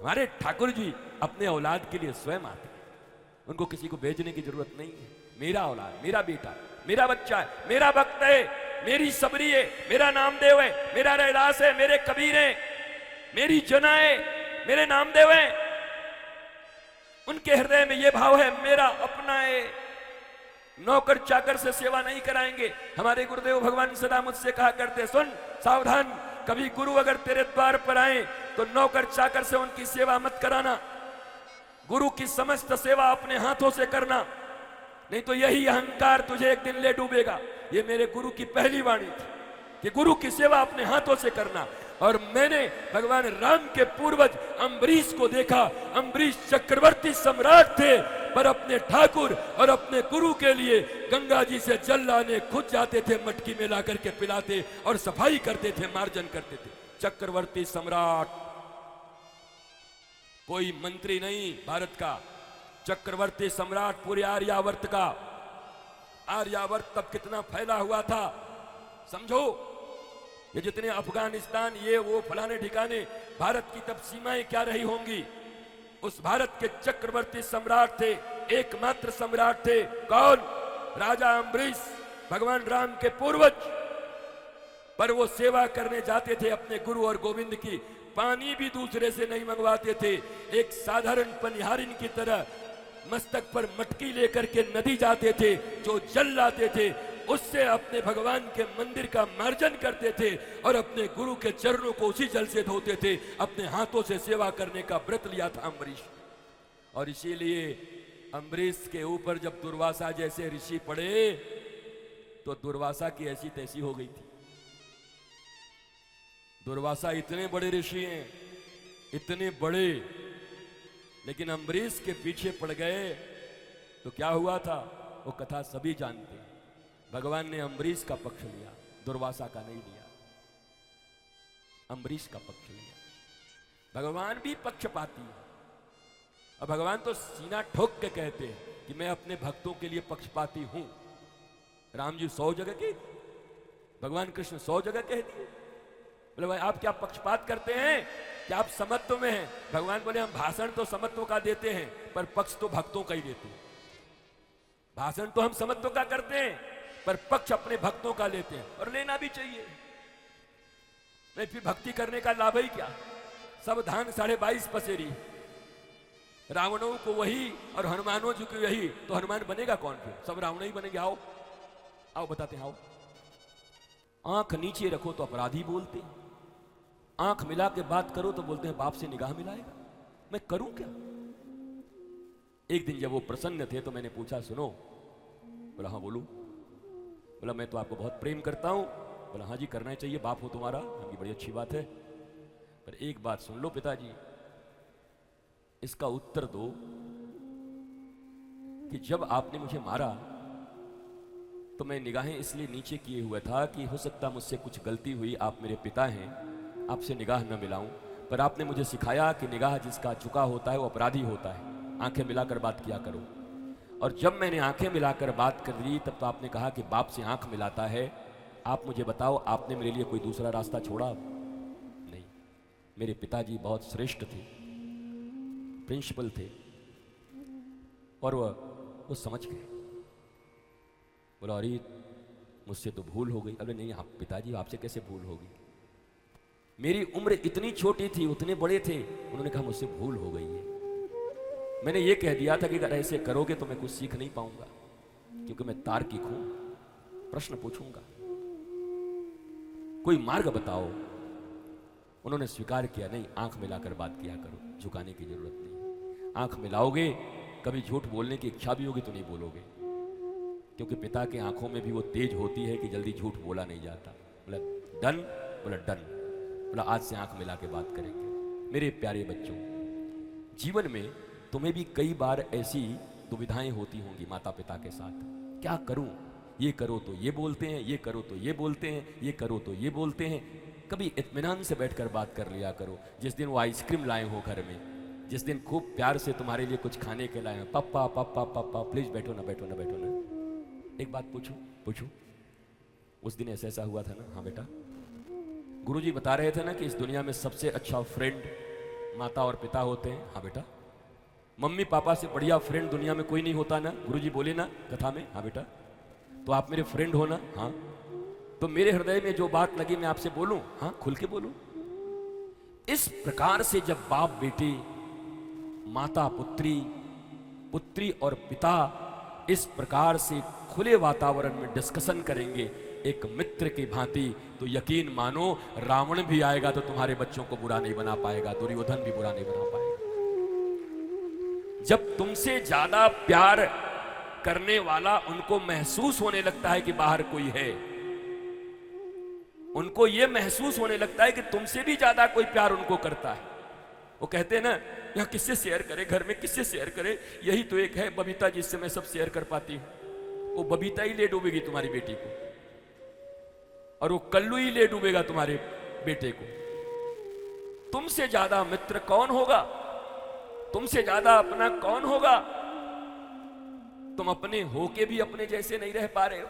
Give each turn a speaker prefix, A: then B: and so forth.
A: हमारे ठाकुर जी अपने औलाद के लिए स्वयं आते, उनको किसी को भेजने की जरूरत नहीं है। मेरा औलाद, मेरा बेटा, मेरा बच्चा है, मेरा भक्त है, मेरी सबरी है, मेरा नामदेव है, मेरा रैदास है, मेरे कबीर है, मेरी जना है, मेरे नामदेव है। उनके हृदय में यह भाव है मेरा अपना है। नौकर चाकर से सेवा नहीं कराएंगे। हमारे गुरुदेव भगवान सदा मुझसे कहा करते, सुन सावधान, कभी गुरु अगर तेरे द्वार पर आए तो नौकर चाकर से उनकी सेवा मत कराना। गुरु की समस्त सेवा अपने हाथों से करना, नहीं तो यही अहंकार तुझे एक दिन ले डूबेगा। ये मेरे गुरु की पहली वाणी थी कि गुरु की सेवा अपने हाथों से करना। और मैंने भगवान राम के पूर्वज अम्बरीश को देखा। अम्बरीश चक्रवर्ती सम्राट थे, पर अपने ठाकुर और अपने गुरु के लिए गंगा जी से जल लाने खुद जाते थे, मटकी में ला करके पिलाते और सफाई करते थे, मार्जन करते थे। चक्रवर्ती सम्राट, कोई मंत्री नहीं भारत का, चक्रवर्ती सम्राट पूरे आर्यावर्त का। आर्यावर्त तब कितना फैला हुआ था समझो। ये जितने अफगानिस्तान, ये वो फलाने ठिकाने, भारत की तब सीमाएं क्या रही होंगी। उस भारत के चक्रवर्ती सम्राट थे, एकमात्र सम्राट थे। कौन? राजा अम्बरीश, भगवान राम के पूर्वज। पर वो सेवा करने जाते थे अपने गुरु और गोविंद की। पानी भी दूसरे से नहीं मंगवाते थे, एक साधारण पनिहारिन की तरह मस्तक पर मटकी लेकर के नदी जाते थे, जो जल लाते थे उससे अपने भगवान के मंदिर का मार्जन करते थे और अपने गुरु के चरणों को उसी जल से धोते थे। अपने हाथों से सेवा करने का व्रत लिया था अम्बरीश। और इसीलिए अम्बरीश के ऊपर जब दुर्वासा जैसे ऋषि पड़े तो दुर्वासा की ऐसी तैसी हो गई थी। दुर्वासा इतने बड़े ऋषि हैं, इतने बड़े, लेकिन अम्बरीश के पीछे पड़ गए तो क्या हुआ था वो कथा सभी जानते हैं। भगवान ने अम्बरीश का पक्ष लिया, दुर्वासा का नहीं लिया, अम्बरीश का पक्ष लिया। भगवान भी पक्षपाती है और भगवान तो सीना ठोक के कहते हैं कि मैं अपने भक्तों के लिए पक्षपाती हूं। राम जी 100 जगह कह दिए, भगवान कृष्ण 100 जगह कह दिए। बोले भाई आप क्या पक्षपात करते हैं, क्या आप समत्व में हैं? भगवान बोले हम भाषण तो समत्व का देते हैं, पर पक्ष तो भक्तों का ही देते हैं। भाषण तो हम समत्व का करते हैं, पर पक्ष अपने भक्तों का लेते हैं, और लेना भी चाहिए। नहीं फिर भक्ति करने का लाभ ही क्या? सब धान 22.5 पसेरी, रावणों को वही और हनुमानों जी को यही, तो हनुमान बनेगा कौन? फिर सब रावण ही बनेंगे। आओ आओ बताते हैं, आओ। आंख नीचे रखो तो अपराधी बोलते हैं, आंख मिला के बात करो तो बोलते हैं बाप से निगाह मिलाएगा। मैं करूं क्या? एक दिन जब वो प्रसन्न थे तो मैंने पूछा सुनो। बोला हाँ बोलूं। बोला मैं तो आपको बहुत प्रेम करता हूं। बोला हाँ जी करना चाहिए, बाप हो तुम्हारा, हाँ बड़ी अच्छी बात है, पर एक बात सुन लो पिताजी, इसका उत्तर दो कि जब आपने मुझे मारा तो मैं निगाहें इसलिए नीचे किए हुआ था कि हो सकता मुझसे कुछ गलती हुई, आप मेरे पिता हैं, आपसे निगाह न मिलाऊं, पर आपने मुझे सिखाया कि निगाह जिसका झुका होता है वो अपराधी होता है, आंखें मिलाकर बात किया करो। और जब मैंने आंखें मिलाकर बात कर ली तब तो आपने कहा कि बाप से आंख मिलाता है। आप मुझे बताओ आपने मेरे लिए कोई दूसरा रास्ता छोड़ा? नहीं। मेरे पिताजी बहुत श्रेष्ठ थे, प्रिंसिपल थे, और वो समझ गए। बोला अरे मुझसे तो भूल हो गई। अरे नहीं आप पिताजी आपसे कैसे भूल होगी, मेरी उम्र इतनी छोटी थी, उतने बड़े थे। उन्होंने कहा मुझसे भूल हो गई है। मैंने ये कह दिया था कि अगर ऐसे करोगे तो मैं कुछ सीख नहीं पाऊंगा, क्योंकि मैं तार्किक हूं, प्रश्न पूछूंगा, कोई मार्ग बताओ। उन्होंने स्वीकार किया नहीं, आंख मिलाकर बात किया करो, झुकाने की जरूरत नहीं। आंख मिलाओगे, कभी झूठ बोलने की इच्छा भी होगी तो नहीं बोलोगे, क्योंकि पिता के आंखों में भी वो तेज होती है कि जल्दी झूठ बोला नहीं जाता। बोला डन? बोला डन। बोला आज से आंख मिला के बात करेंगे। मेरे प्यारे बच्चों, जीवन में तुम्हें भी कई बार ऐसी दुविधाएं होती होंगी माता पिता के साथ। क्या करूं, ये करो तो ये बोलते हैं, ये करो तो ये बोलते हैं, ये करो तो ये बोलते हैं। कभी इत्मीनान से बैठकर बात कर लिया करो। जिस दिन वो आइसक्रीम लाए हो घर में, जिस दिन खूब प्यार से तुम्हारे लिए कुछ खाने के लाए हो, पापा पापा पापा प्लीज बैठो ना, बैठो ना, बैठो ना, एक बात पूछूं, उस दिन ऐसा हुआ था ना? हाँ बेटा, गुरुजी बता रहे थे ना कि इस दुनिया में सबसे अच्छा फ्रेंड माता और पिता होते हैं। हाँ बेटा। मम्मी पापा से बढ़िया फ्रेंड दुनिया में कोई नहीं होता ना, गुरुजी बोले ना कथा में। हाँ बेटा। तो आप मेरे फ्रेंड हो ना। हाँ। तो मेरे हृदय में जो बात लगी मैं आपसे बोलूं, हाँ खुल के बोलूं। इस प्रकार से जब बाप बेटे, माता पुत्री, पुत्री और पिता इस प्रकार से खुले वातावरण में डिस्कशन करेंगे एक मित्र की भांति, तो यकीन मानो रावण भी आएगा तो तुम्हारे बच्चों को बुरा नहीं बना पाएगा, दुर्योधन भी बुरा नहीं बना पाएगा। जब तुमसे ज्यादा प्यार करने वाला उनको महसूस होने लगता है कि बाहर कोई है, उनको यह महसूस होने लगता है कि तुमसे भी ज्यादा कोई प्यार उनको करता है। वो कहते हैं ना, यहाँ किससे शेयर करे, घर में किससे शेयर करे, यही तो एक है बबीता जिससे मैं सब शेयर कर पाती हूं। वो बबीता ही ले डूबेगी तुम्हारी बेटी को, और वो कल्लू ही ले डूबेगा तुम्हारे बेटे को। तुमसे ज्यादा मित्र कौन होगा, तुमसे ज्यादा अपना कौन होगा। तुम अपने होके भी अपने जैसे नहीं रह पा रहे हो।